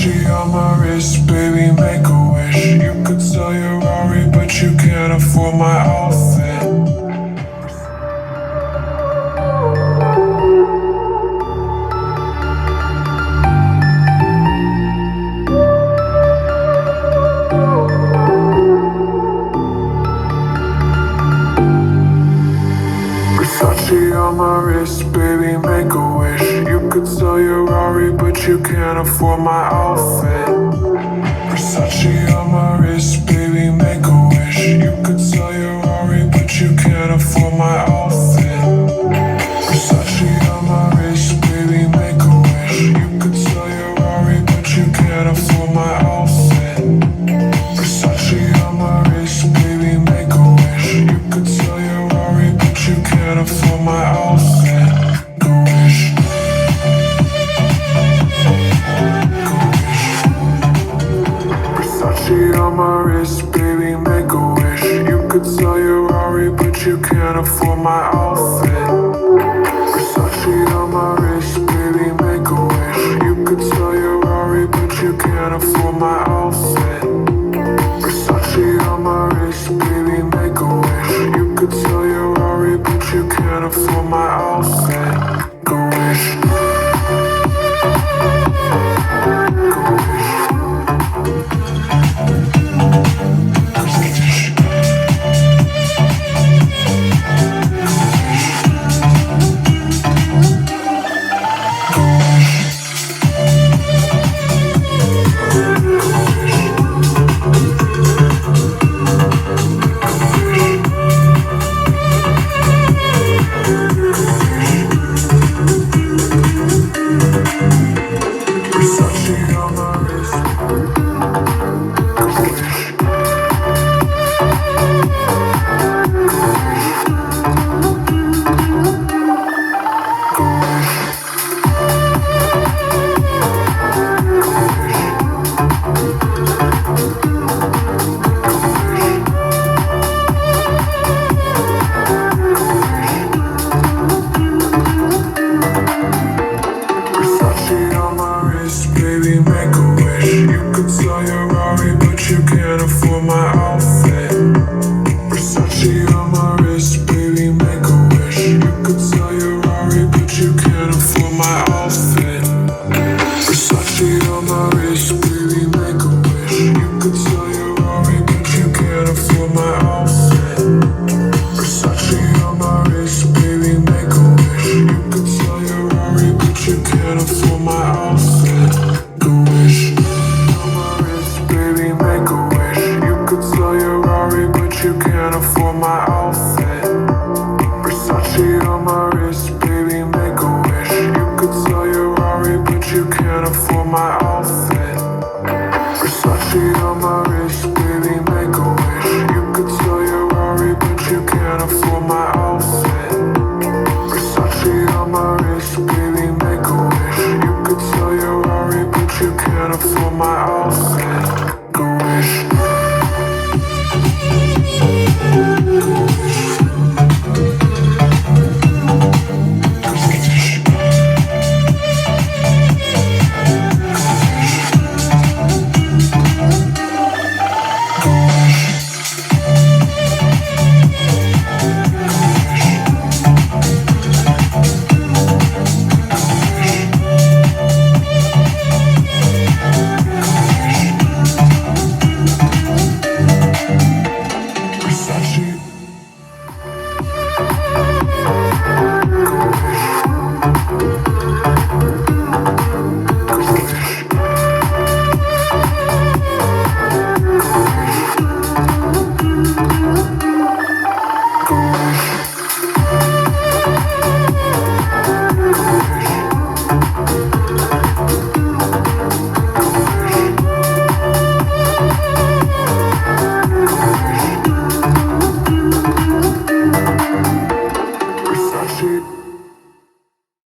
Versace on my wrist, baby, make a wish. You could sell your Rari, but you can't afford my outfit. Versace on my wrist, baby, make a wish. You could sell your Rari, but you can't afford my outfit. Versace on my wrist, baby, make a wish. You could sell your Rari, but you can't afford my outfit. Versace on my wrist, baby, make a wish. You could sell your Rari, but you can't afford my outfit. Versace on my wrist, baby, make a wish. You could sell your Rari, but you can't afford my outfit. Go wish. Go wish. Versace on my wrist, baby, make a wish. You could sell your Rari, but you can't afford my outfit. Versace on my wrist, baby, make a wish. You could sell your Rari, but you can't afford my outfit. Versace on my wrist, baby, make a wish. You could sell your Rari, but you can't afford my outfit. Go wish. Go wish. Versace on my wrist. Go wish. Go wish. Versace on my wrist, baby, make a wish. You could sell your Rari, but you can't afford my outfit. Versace on my wrist, baby, make a wish. You could sell your Rari, but you can't afford my outfit. Versace on my wrist, baby, make a wish. You could sell your Rari, but you can't afford my outfit. Versace on my wrist, baby, make a wish. You could sell your Rari, but you can't afford my outfit. Go wish. On my wrist, baby, make a wish. You could sell your Rari, but you can't afford my outfit. Versace on my wrist, baby, make a wish. You could sell your Rari, but you can't afford my outfit. Versace on my wrist, baby, make a wish. You could sell your Rari, but you can't afford my outfit. Versace on my wrist, baby, make a wish. You could sell your Rari, but you can't afford my outfit.